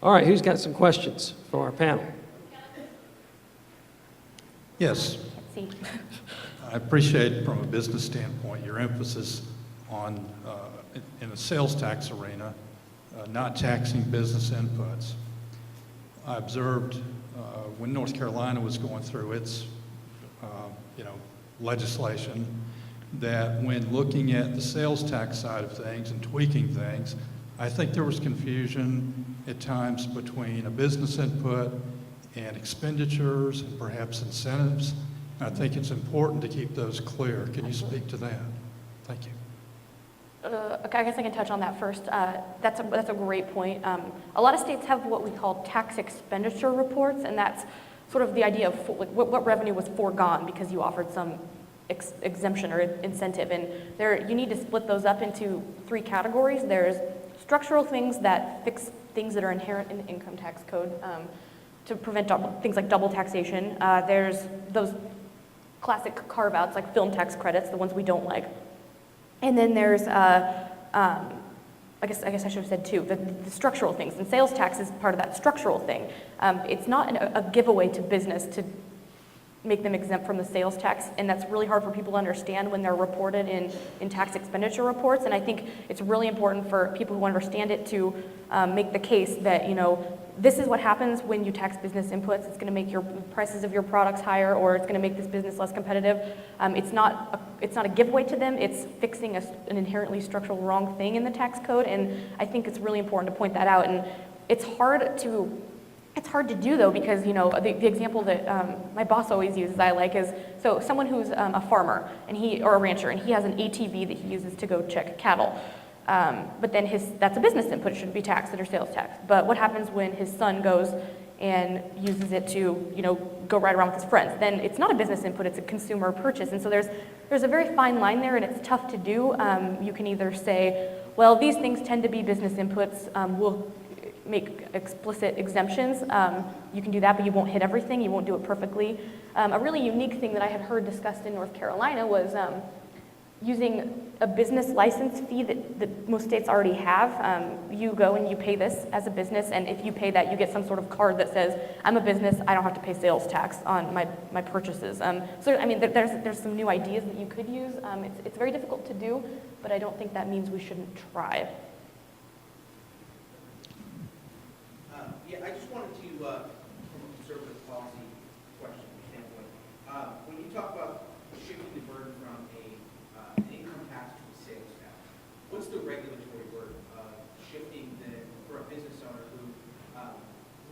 All right, who's got some questions for our panel? Yes. See. I appreciate from a business standpoint your emphasis on, in the sales tax arena, not taxing business inputs. I observed when North Carolina was going through its legislation that when looking at the sales tax side of things and tweaking things, I think there was confusion at times between a business input and expenditures and perhaps incentives. I think it's important to keep those clear. Can you speak to that? Thank you. I guess I can touch on that first. That's a great point. A lot of states have what we call tax expenditure reports, and that's sort of the idea of what revenue was foregone because you offered some exemption or incentive. And you need to split those up into 3 categories. There's structural things that fix things that are inherent in the income tax code to prevent things like double taxation. There's those classic carve-outs like film tax credits, the ones we don't like. And then there's, I guess I should have said 2, the structural things. And sales tax is part of that structural thing. It's not a giveaway to business to make them exempt from the sales tax, and that's really hard for people to understand when they're reported in tax expenditure reports. And I think it's really important for people who understand it to make the case that, this is what happens when you tax business inputs. It's going to make your prices of your products higher, or it's going to make this business less competitive. It's not a giveaway to them. It's fixing an inherently structural wrong thing in the tax code, and I think it's really important to point that out. And it's hard to do though, because the example that my boss always uses I like is, so someone who's a farmer or a rancher, and he has an ATV that he uses to go check cattle. But then that's a business input, it shouldn't be taxed under sales tax. But what happens when his son goes and uses it to go ride around with his friends? Then it's not a business input, it's a consumer purchase. And so there's a very fine line there, and it's tough to do. You can either say, well, these things tend to be business inputs, we'll make explicit exemptions. You can do that, but you won't hit everything, you won't do it perfectly. A really unique thing that I had heard discussed in North Carolina was using a business license fee that most states already have. You go and you pay this as a business, and if you pay that, you get some sort of card that says, I'm a business, I don't have to pay sales tax on my purchases. So I mean, there's some new ideas that you could use. It's very difficult to do, but I don't think that means we shouldn't try. Yeah, I just wanted to, from a conservative policy question standpoint, when you talk about shifting the burden from an income tax to a sales tax, what's the regulatory burden of shifting for a business owner who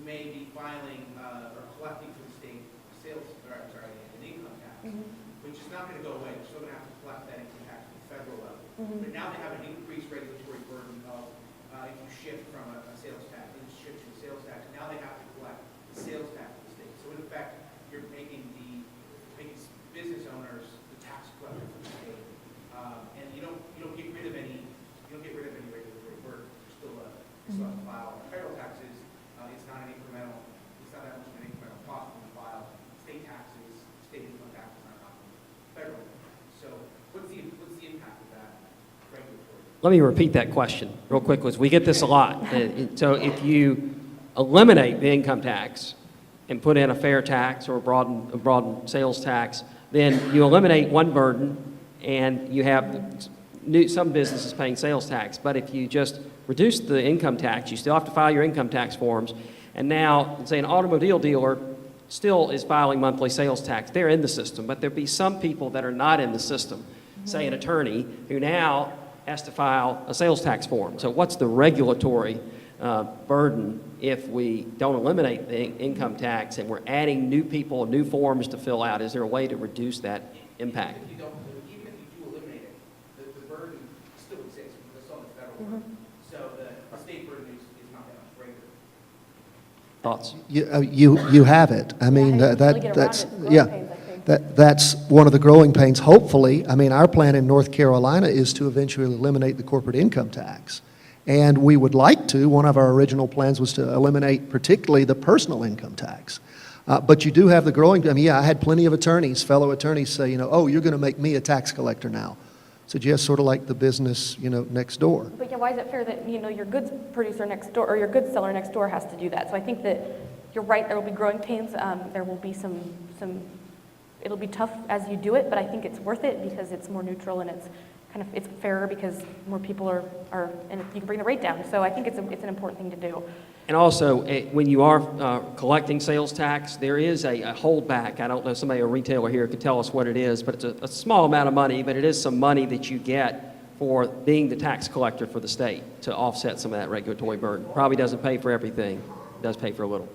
may be filing or collecting for the state an income tax, which is not going to go away. They're still going to have to collect that income tax at the federal level. But now they have an increased regulatory burden of if you shift from a sales tax, now they have to collect the sales tax of the state. So in effect, you're making business owners the tax collector for the state, and you don't get rid of any regulatory burden. You're still have to file federal taxes. It's not that much of an incremental cost when you file state taxes. State income tax is not federal. So what's the impact of that regulatory? Let me repeat that question real quick, because we get this a lot. So if you eliminate the income tax and put in a fair tax or a broadened sales tax, then you eliminate one burden and you have some businesses paying sales tax. But if you just reduce the income tax, you still have to file your income tax forms. And now, say an automobile dealer still is filing monthly sales tax. They're in the system, but there'll be some people that are not in the system, say an attorney who now has to file a sales tax form. So what's the regulatory burden if we don't eliminate the income tax and we're adding new people, new forms to fill out? Is there a way to reduce that impact? Even if you do eliminate it, the burden still exists because it's on the federal burden. So the state burden is not that much greater. Thoughts? You have it. I mean, that's one of the growing pains. Hopefully, I mean, our plan in North Carolina is to eventually eliminate the corporate income tax. And we would like to. One of our original plans was to eliminate particularly the personal income tax. But you do have the growing, I mean, yeah, I had plenty of attorneys, fellow attorneys say, oh, you're going to make me a tax collector now. suggest, sort of like the business, next door. But yeah, why is it fair that, your goods producer next door, or your goods seller next door has to do that? So I think that you're right, there will be growing pains, there will be some, it'll be tough as you do it, but I think it's worth it because it's more neutral and it's fairer because more people are and you can bring the rate down. So I think it's an important thing to do. And also, when you are collecting sales tax, there is a holdback. I don't know, somebody, a retailer here could tell us what it is, but it's a small amount of money, but it is some money that you get for being the tax collector for the state to offset some of that regulatory burden. Probably doesn't pay for everything, does pay for a little.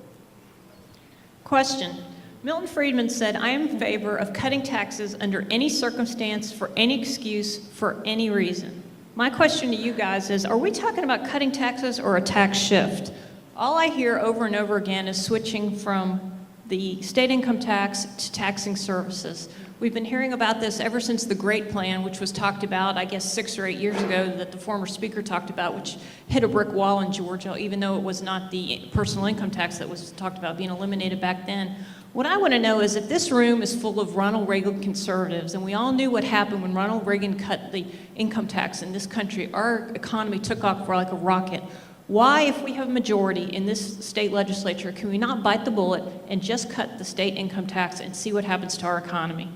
Question. Milton Friedman said, I am in favor of cutting taxes under any circumstance, for any excuse, for any reason. My question to you guys is, are we talking about cutting taxes or a tax shift? All I hear over and over again is switching from the state income tax to taxing services. We've been hearing about this ever since the Great Plan, which was talked about, I guess, 6 or 8 years ago, that the former speaker talked about, which hit a brick wall in Georgia, even though it was not the personal income tax that was talked about being eliminated back then. What I want to know is if this room is full of Ronald Reagan conservatives, and we all knew what happened when Ronald Reagan cut the income tax in this country, our economy took off like a rocket. Why, if we have a majority in this state legislature, can we not bite the bullet and just cut the state income tax and see what happens to our economy?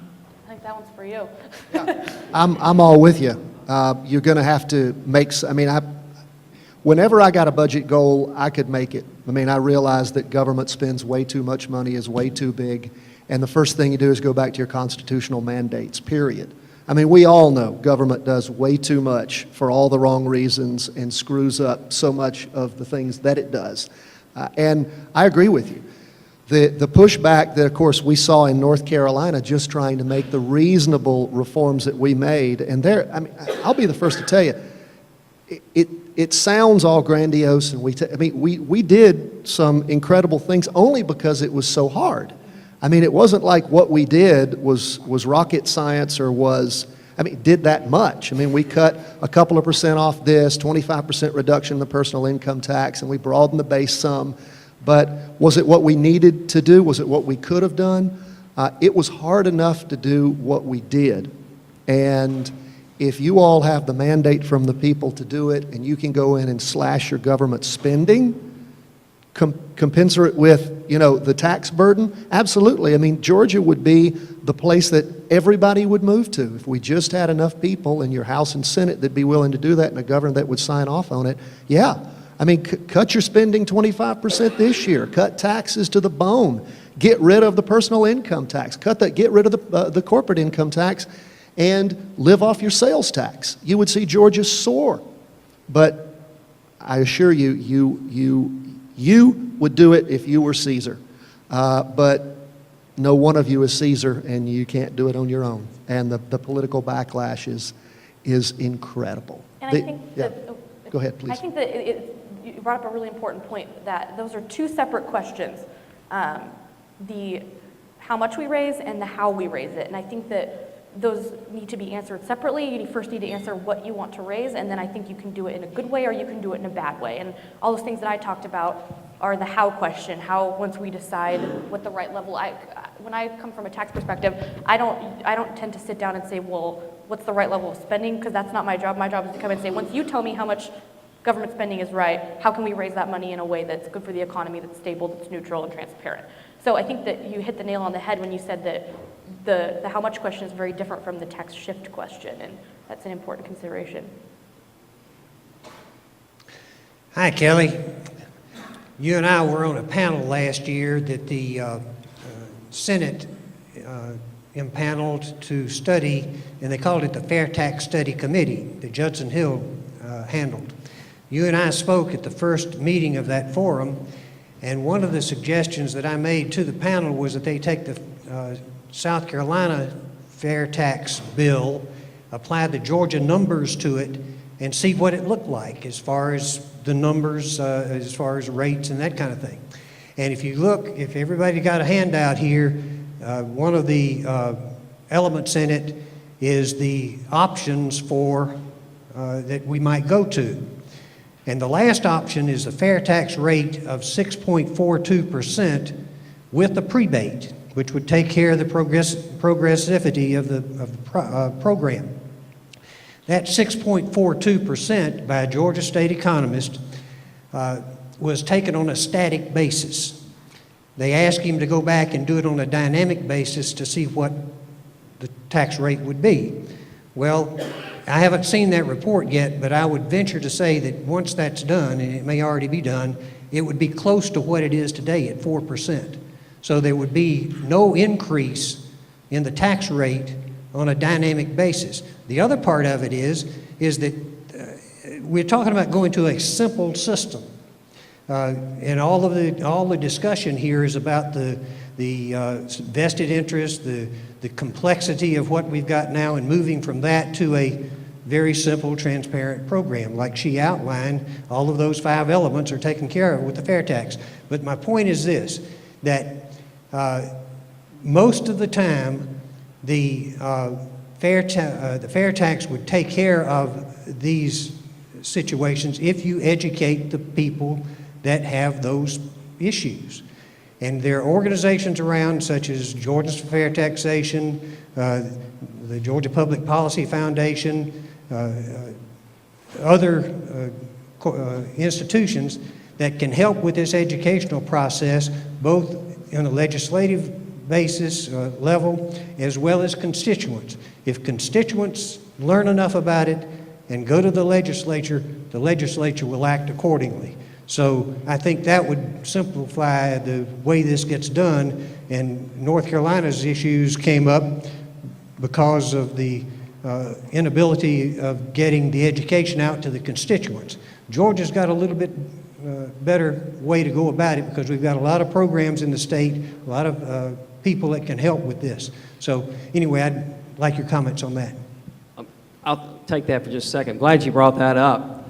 I think that one's for you. I'm all with you. You're going to have to make, whenever I got a budget goal, I could make it. I realize that government spends way too much money, is way too big, and the first thing you do is go back to your constitutional mandates, period. We all know government does way too much for all the wrong reasons and screws up so much of the things that it does. And I agree with you. The pushback that, of course, we saw in North Carolina just trying to make the reasonable reforms that we made, and there, I'll be the first to tell you, it sounds all grandiose, and we did some incredible things only because it was so hard. It wasn't like what we did was rocket science or did that much. We cut a couple of percent off this, 25% reduction in the personal income tax, and we broadened the base some. But was it what we needed to do? Was it what we could have done? It was hard enough to do what we did. And if you all have the mandate from the people to do it, and you can go in and slash your government spending, commensurate with, the tax burden, absolutely. Georgia would be the place that everybody would move to. If we just had enough people in your House and Senate that'd be willing to do that, and a governor that would sign off on it, yeah. Cut your spending 25% this year. Cut taxes to the bone. Get rid of the personal income tax. Get rid of the corporate income tax, and live off your sales tax. You would see Georgia soar. But I assure you, you would do it if you were Caesar. But no one of you is Caesar, and you can't do it on your own. And the political backlash is incredible. And I think that... Go ahead, please. I think that you brought up a really important point, that those are two separate questions. The how much we raise and the how we raise it. And I think that those need to be answered separately. You first need to answer what you want to raise, and then I think you can do it in a good way or you can do it in a bad way. And all those things that I talked about are the how question, how once we decide what the right level, when I come from a tax perspective, I don't tend to sit down and say, well, what's the right level of spending? Because that's not my job. My job is to come and say, once you tell me how much government spending is right, how can we raise that money in a way that's good for the economy, that's stable, that's neutral and transparent? So I think that you hit the nail on the head when you said that the how much question is very different from the tax shift question, and that's an important consideration. Hi, Kelly. You and I were on a panel last year that the Senate impaneled to study, and they called it the Fair Tax Study Committee that Judson Hill handled. You and I spoke at the first meeting of that forum, and one of the suggestions that I made to the panel was that they take the South Carolina fair tax bill, apply the Georgia numbers to it, and see what it looked like as far as the numbers, as far as rates and that kind of thing. And if you look, if everybody got a handout here, one of the elements in it is the options for that we might go to. And the last option is the fair tax rate of 6.42% with the prebate, which would take care of the progressivity of the program. That 6.42% by a Georgia State economist was taken on a static basis. They asked him to go back and do it on a dynamic basis to see what the tax rate would be. Well, I haven't seen that report yet, but I would venture to say that once that's done, and it may already be done, it would be close to what it is today at 4%. So there would be no increase in the tax rate on a dynamic basis. The other part of it is that we're talking about going to a simple system. And all the discussion here is about the vested interest, the complexity of what we've got now, and moving from that to a very simple, transparent program. Like she outlined, all of those 5 elements are taken care of with the fair tax. But my point is this, that most of the time, the fair tax would take care of these situations if you educate the people that have those issues. And there are organizations around, such as Georgians for Fair Taxation, the Georgia Public Policy Foundation, other institutions that can help with this educational process, both on a legislative basis level, as well as constituents. If constituents learn enough about it and go to the legislature will act accordingly. So I think that would simplify the way this gets done. And North Carolina's issues came up because of the inability of getting the education out to the constituents. Georgia's got a little bit better way to go about it because we've got a lot of programs in the state, a lot of people that can help with this. So anyway, I'd like your comments on that. I'll take that for just a second. Glad you brought that up.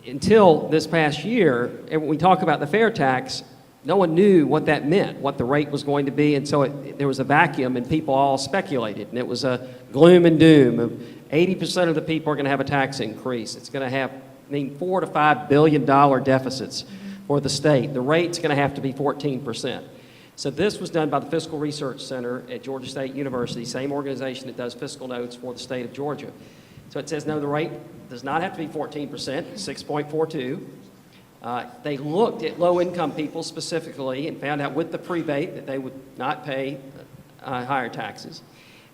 Until this past year, and when we talk about the fair tax, no one knew what that meant, what the rate was going to be, and so there was a vacuum and people all speculated, and it was a gloom and doom of 80% of the people are going to have a tax increase. It's going to mean $4 to $5 billion deficits for the state. The rate's going to have to be 14%. So this was done by the Fiscal Research Center at Georgia State University, same organization that does fiscal notes for the state of Georgia. So it says, no, the rate does not have to be 14%, 6.42. They looked at low-income people specifically and found out with the prebate that they would not pay higher taxes.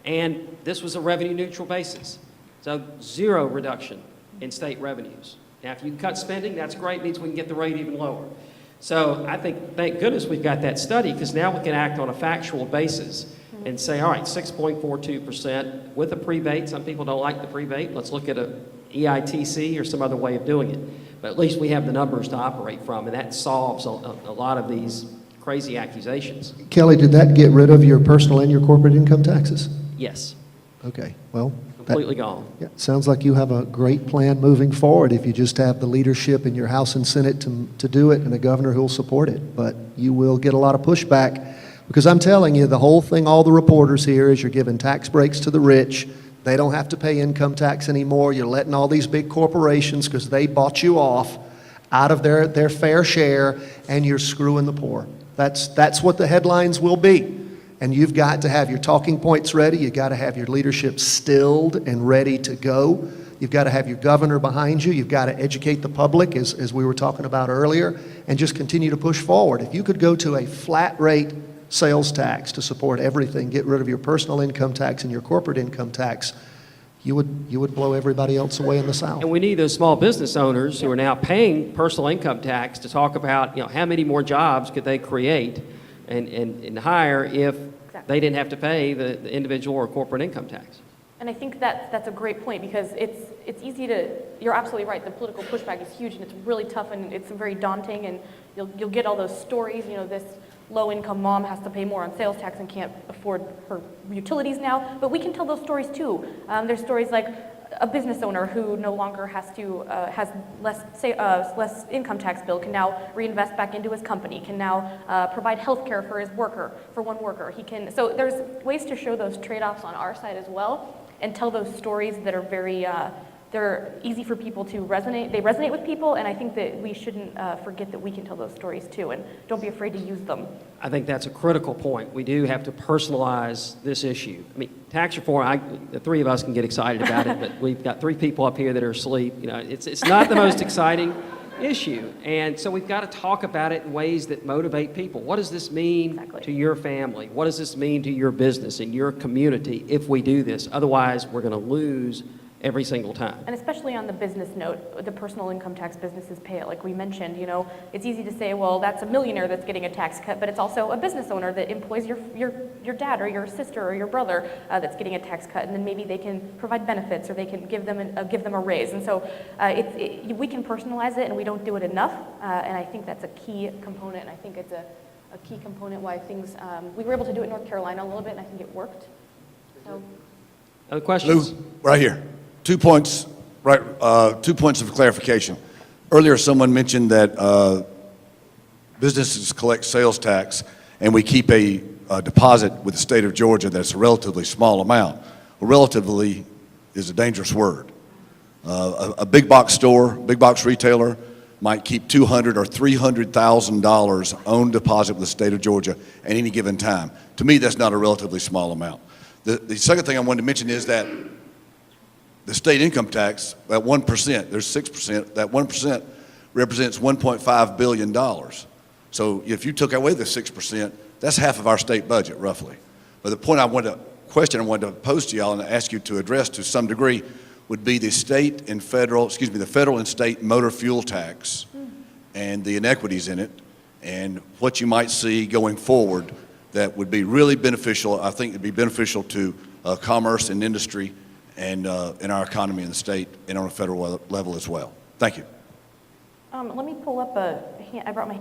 And this was a revenue-neutral basis, so 0 reduction in state revenues. Now, if you can cut spending, that's great, means we can get the rate even lower. So I think, thank goodness we've got that study, because now we can act on a factual basis and say, all right, 6.42% with a prebate. Some people don't like the prebate. Let's look at a EITC or some other way of doing it. But at least we have the numbers to operate from, and that solves a lot of these crazy accusations. Kelly, did that get rid of your personal and your corporate income taxes? Yes, Okay, well, completely gone. yeah, sounds like you have a great plan moving forward if you just have the leadership in your House and Senate to do it and a governor who'll support it. But you will get a lot of pushback because I'm telling you, the whole thing, all the reporters here is you're giving tax breaks to the rich. They don't have to pay income tax anymore. You're letting all these big corporations, because they bought you off, out of their fair share, and you're screwing the poor. That's what the headlines will be. And you've got to have your talking points ready. You've got to have your leadership stilled and ready to go. You've got to have your governor behind you. You've got to educate the public, as we were talking about earlier, and just continue to push forward. If you could go to a flat rate sales tax to support everything, get rid of your personal income tax and your corporate income tax, you would blow everybody else away in the South. And we need those small business owners who are now paying personal income tax to talk about, how many more jobs could they create and hire if they didn't have to pay the individual or corporate income tax. And I think that's a great point, because it's easy to, you're absolutely right, the political pushback is huge and it's really tough and it's very daunting, and you'll get all those stories, this low-income mom has to pay more on sales tax and can't afford her utilities now, but we can tell those stories too. There's stories like a business owner who no longer has less income tax bill can now reinvest back into his company, can now provide health care for one worker. So there's ways to show those trade-offs on our side as well and tell those stories that are very they're easy for people to resonate. They resonate with people, and I think that we shouldn't forget that we can tell those stories too, and don't be afraid to use them. I think that's a critical point. We do have to personalize this issue. I mean, tax reform, the three of us can get excited about it, but we've got three people up here that are asleep. You know, it's not the most exciting issue. And so we've got to talk about it in ways that motivate people. What does this mean Exactly. to your family? What does this mean to your business and your community if we do this? Otherwise, we're going to lose every single time. And especially on the business note, the personal income tax businesses pay it, like we mentioned. You know, it's easy to say, well, that's a millionaire that's getting a tax cut, but it's also a business owner that employs your dad or your sister or your brother that's getting a tax cut, and then maybe they can provide benefits or they can give them a raise. And so we can personalize it, and we don't do it enough. And I think that's a key component. And I think it's a key component why things we were able to do it in North Carolina a little bit, and I think it worked. So. Other questions? Lou, right here. 2 points, right? 2 points of clarification. Earlier, someone mentioned that businesses collect sales tax, and we keep a deposit with the state of Georgia that's a relatively small amount. Well, relatively is a dangerous word. A big box store, big box retailer might keep $200,000 or $300,000 on deposit with the state of Georgia at any given time. To me, that's not a relatively small amount. The second thing I wanted to mention is that the state income tax, at 1%, there's 6%, that 1% represents $1.5 billion. So if you took away the 6%, that's half of our state budget, roughly. But the question I wanted to pose to y'all and ask you to address to some degree would be the the federal and state motor fuel tax and the inequities in it, and what you might see going forward that would be really beneficial. I think it'd be beneficial to commerce and industry and in our economy in the state and on a federal level as well. Thank you. Let me pull up I brought my.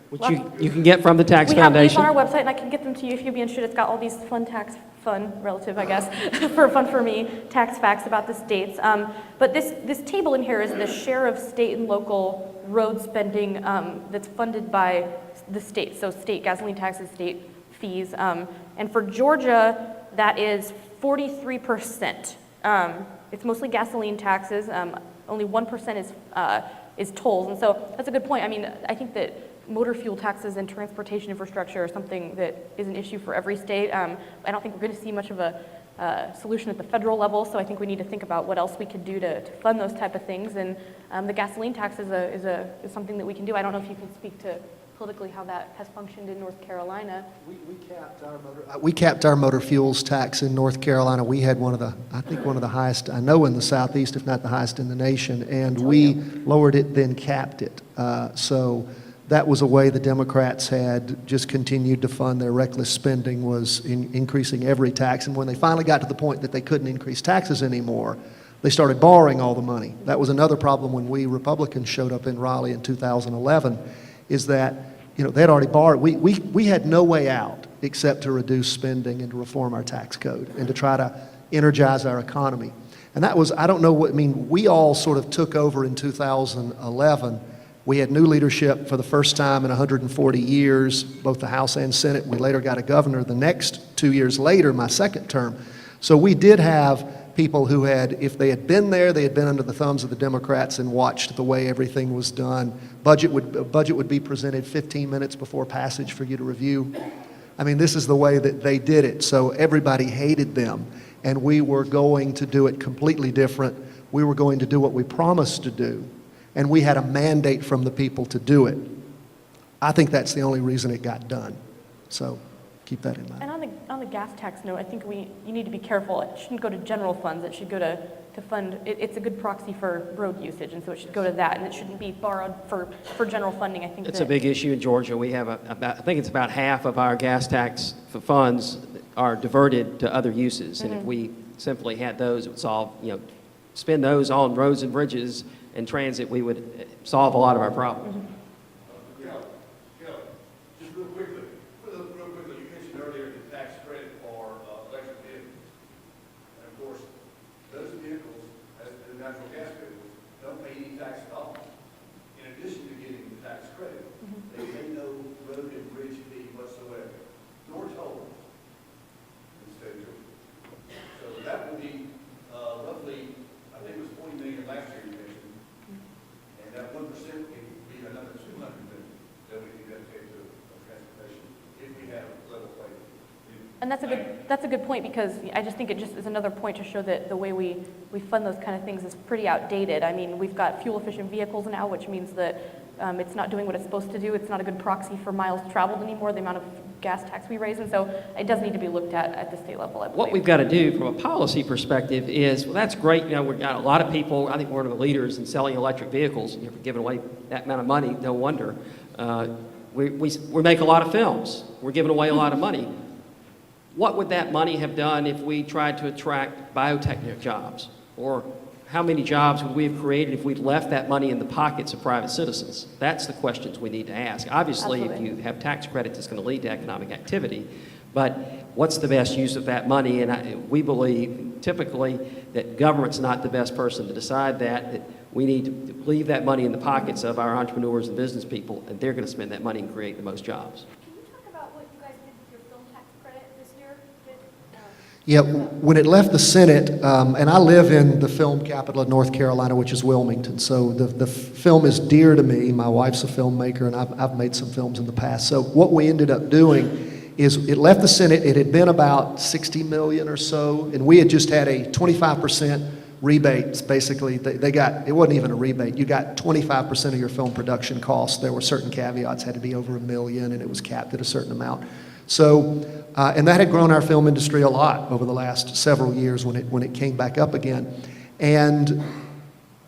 Which you can get from the Tax We have these Foundation. on our website, and I can get them to you if you'd be interested. It's got all these relative, I guess, fun for me, tax facts about the states. But this table in here is the share of state and local road spending that's funded by the state. So state gasoline taxes, state fees. And for Georgia, that is 43%. It's mostly gasoline taxes. Only 1% is tolls. And so that's a good point. I mean, I think that motor fuel taxes and transportation infrastructure are something that is an issue for every state. I don't think we're going to see much of a solution at the federal level, so I think we need to think about what else we could do to fund those type of things. And the gasoline tax is something that we can do. I don't know if you can speak to politically how that has functioned in North Carolina. We capped our motor fuels tax in North Carolina. We had one of the highest, I know, in the Southeast, if not the highest in the nation, and we lowered it, then capped it. So that was a way the Democrats had just continued to fund their reckless spending, was increasing every tax. And when they finally got to the point that they couldn't increase taxes anymore, they started borrowing all the money. That was another problem when we Republicans showed up in Raleigh in 2011, is that they'd already borrowed. We had no way out except to reduce spending and to reform our tax code and to try to energize our economy. And that was, I don't know what, I mean, we all sort of took over in 2011. We had new leadership for the first time in 140 years, both the House and Senate. We later got a governor the next 2 years later, my second term. So we did have people who had, if they had been there, they had been under the thumbs of the Democrats and watched the way everything was done. Budget would be presented 15 minutes before passage for you to review. I mean, this is the way that they did it. So everybody hated them, and we were going to do it completely different. We were going to do what we promised to do, and we had a mandate from the people to do it. I think that's the only reason it got done. So keep that in mind. And on the gas tax note, I think you need to be careful. It shouldn't go to general funds. It should go to fund. It's a good proxy for road usage, and so it should go to that, and it shouldn't be borrowed for general funding. I think It's a big issue in Georgia. We have I think it's about half of our gas tax funds are diverted to other uses, and if we simply had those, it would solve, spend those on roads and bridges and transit, we would solve a lot of our problems. Kelly, just real quickly, you mentioned earlier the tax credit for electric vehicles. And of course, those vehicles, as the natural gas vehicles, don't pay any tax at all. In addition to getting the tax credit, they pay no road and bridge fee whatsoever, nor toll in the state of Georgia. So that would be another 200 that we can dedicate to transportation if we have level playing. And that's a good point, because I just think it just is another point to show that the way we fund those kind of things is pretty outdated. I mean, we've got fuel-efficient vehicles now, which means that it's not doing what it's supposed to do. It's not a good proxy for miles traveled anymore, the amount of gas tax we raise, and so it does need to be looked at the state level, I believe. What we've got to do from a policy perspective is, well, that's great, you know, we've got a lot of people, I think we're one of the leaders in selling electric vehicles, and if we're giving away that amount of money, no wonder. We make a lot of films, we're giving away a lot of money. What would that money have done if we tried to attract biotech jobs? Or how many jobs would we have created if we'd left that money in the pockets of private citizens? That's the questions we need to ask. Obviously, Absolutely. if you have tax credits, it's going to lead to economic activity. But what's the best use of that money? And we believe typically that government's not the best person to decide that we need to leave that money in the pockets of our entrepreneurs and business people, and they're going to spend that money and create the most jobs. Can you talk about what you guys did with your film tax credit this year? Yeah, when it left the Senate, and I live in the film capital of North Carolina, which is Wilmington, so the film is dear to me. My wife's a filmmaker, and I've made some films in the past. So what we ended up doing is it left the Senate. It had been about 60 million or so, and we had just had a 25% rebate. Basically, they got, it wasn't even a rebate. You got 25% of your film production costs. There were certain caveats, had to be over $1 million, and it was capped at a certain amount. So, and that had grown our film industry a lot over the last several years when it came back up again. And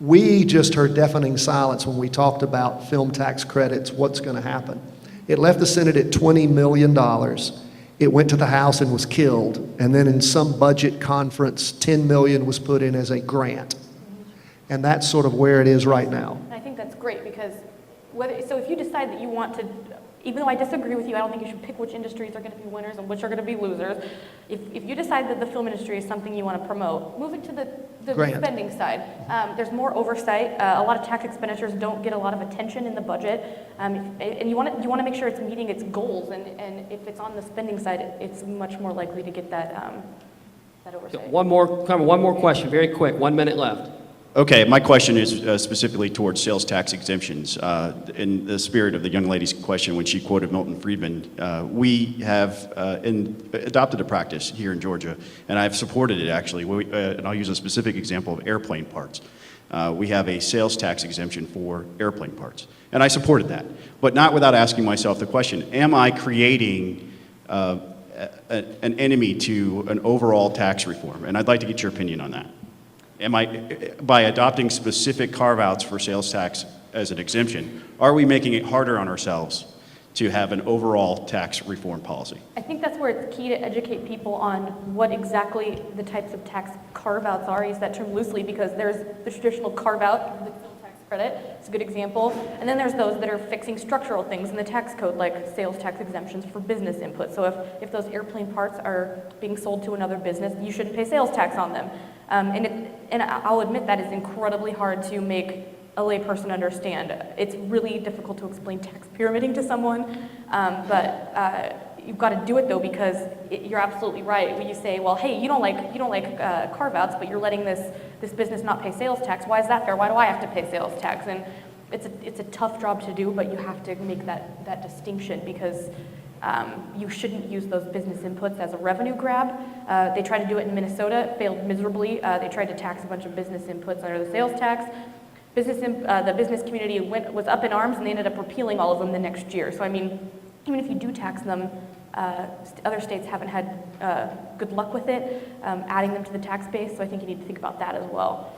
we just heard deafening silence when we talked about film tax credits, what's going to happen. It left the Senate at $20 million. It went to the House and was killed. And then in some budget conference, $10 million was put in as a grant. And that's sort of where it is right now. And I think that's great, because so if you decide that you want to, even though I disagree with you, I don't think you should pick which industries are going to be winners and which are going to be losers. If you decide that the film industry is something you want to promote, move it to the Grant. spending side. There's more oversight. A lot of tax expenditures don't get a lot of attention in the budget, and you want to make sure it's meeting its goals. And if it's on the spending side, it's much more likely to get that oversight. One more question, very quick, 1 minute left. Okay, my question is specifically towards sales tax exemptions. In the spirit of the young lady's question when she quoted Milton Friedman, we have adopted a practice here in Georgia, and I've supported it actually, and I'll use a specific example of airplane parts. We have a sales tax exemption for airplane parts, and I supported that, but not without asking myself the question, am I creating an enemy to an overall tax reform? And I'd like to get your opinion on that. By adopting specific carve-outs for sales tax as an exemption, are we making it harder on ourselves to have an overall tax reform policy? I think that's where it's key to educate people on what exactly the types of tax carve-outs are. I use that term loosely because there's the traditional carve-out, the film tax credit, it's a good example, and then there's those that are fixing structural things in the tax code, like sales tax exemptions for business input. So if those airplane parts are being sold to another business, you shouldn't pay sales tax on them. And I'll admit that is incredibly hard to make a layperson understand. It's really difficult to explain tax pyramiding to someone, but you've got to do it though, because you're absolutely right. When you say, well, hey, you don't like carve-outs, but you're letting this business not pay sales tax. Why is that fair? Why do I have to pay sales tax? And it's a tough job to do, but you have to make that distinction, because you shouldn't use those business inputs as a revenue grab. They tried to do it in Minnesota, it failed miserably. They tried to tax a bunch of business inputs under the sales tax. The business community was up in arms, and they ended up repealing all of them the next year. So I mean, even if you do tax them, other states haven't had good luck with it, adding them to the tax base. So I think you need to think about that as well.